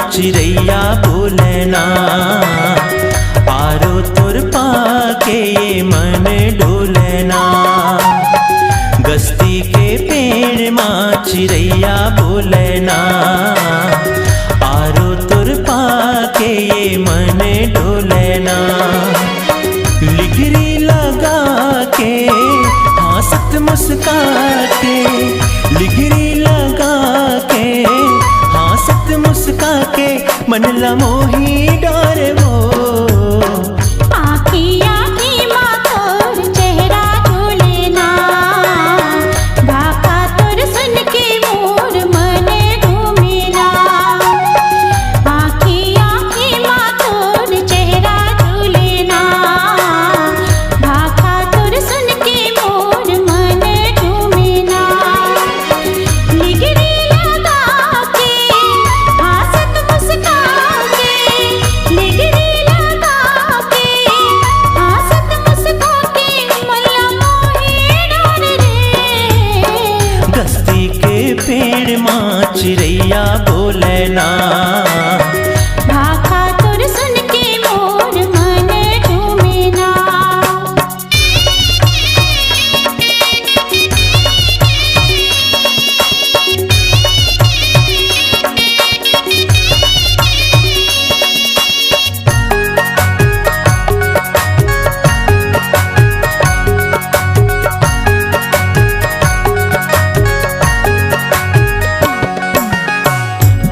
चिड़ैया बोलना, आरो तुर पाके ये मन डोलना। गस्ती के पेड़ माँ चिड़ैया बोलना, आरो तुर पाके ये मन डोलना। लिगरी लगा के हंसत मुस्का के, लिगरी लगा के हंसत मुस्का के, मन ला मोही डरे वो। आखी आखी माँ तोर चेहरा झूलना, भाका तोर सुन के मोर मन घूमेला। आखी आखी माँ तोर चेहरा झूलना, भाका तोर सुन के मोर मन घूमेला। लिगरी लगा के हंसत मुस्का के, लिगरी लगा के हंसत मुस्का के, मला मोहे डोर रे। गस्ती के पेड़ माँ चिड़ैया बोलना, भाका तोर सुन के मोर मन झूमेला।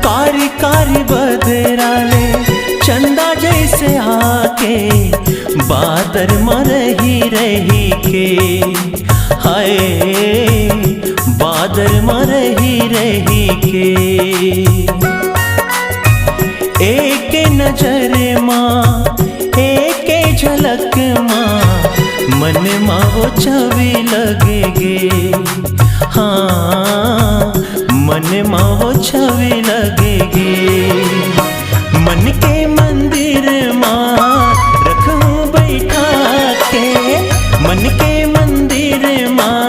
कारी कारी बदराले चंदा जैसे आके, बादर में रही रही के। हाय बादर में रही के, एक नजर माँ एक झलक माँ, मन माँ वो छवि लगेगे। हाँ मन माँ वो छवि लगेगी। मन के मंदिर माँ रखूं बैठा के, मन के मंदिर माँ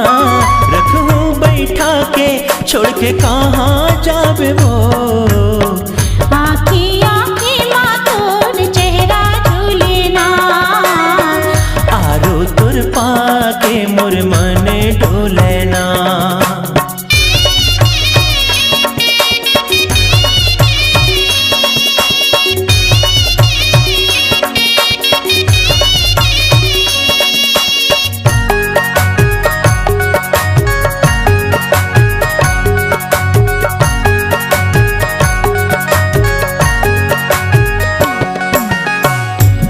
रखूं बैठा के, छोड़ के कहाँ जावे वो। आखी आखी माँ तोर चेहरा झूलना, आरो तुर पाके मोर मन डोलना।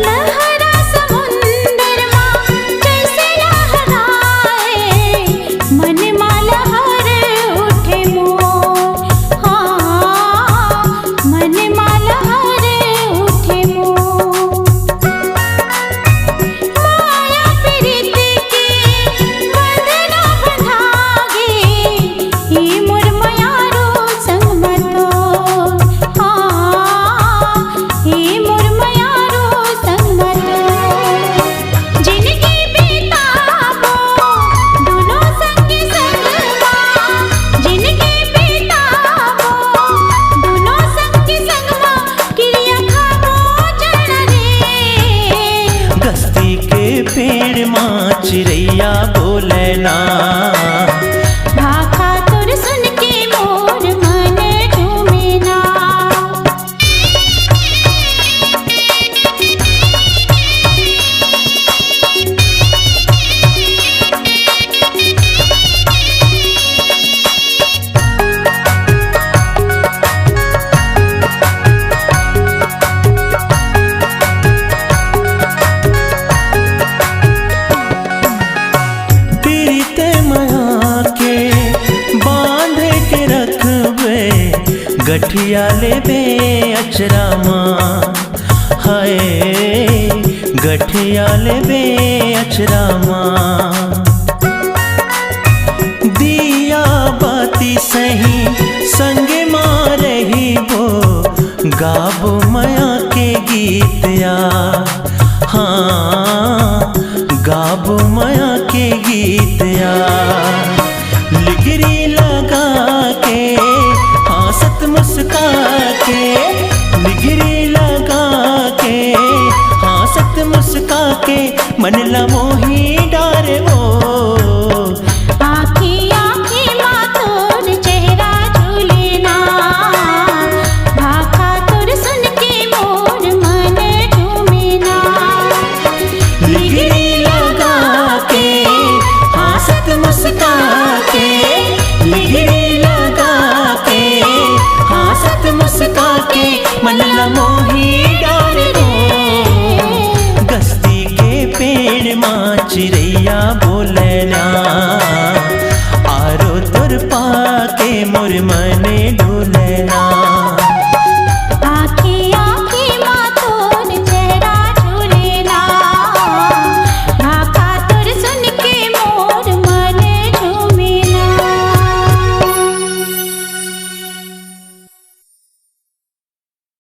लहरा समुंदर माँ जैसे लहराए, मन माँ लहर उठे मोर। हाँ मन माँ लहर उठे मोर। माया प्रीत के बंधना बंधागे, ये मोर मयारो संग मतो। हाँ ये मोर मयारो संग मतो। जिनकी बेताबो दोनों संगी संगवा, जिनकी बेताबो दोनों संगी संगवा, क्रिया खाबो जड़ रे। गस्ती के पेड़ माँ चिड़ैया बोलना, भाका तोर सुन के मोर मन झूमेला। पीड़ित माया के बांध के रखबे, गठिया लेबे अचरा माँ। हाय गठिया लेबे अचरा माँ। दिया बाती सही संग माँ रही वो, गाबो माया के गीतिया। हाँ गाबो माया के गीतिया। लिगरी लगा के हंसत मुस्का के, मन ला मोही डारे वो। आँखी आँखी माँ तोर चेहरा झूलना, भाखा तोर सुन के मोर मन झूमेना। लिगड़ी लगा के हंसत मुस्का के, लिगड़ी लगा के हंसत मुस्का के मन ला मोही डारे वो। गस्ती के पेड़ माँ चिड़ैया बोलना, आरो तुर पाके मोर मने ढूल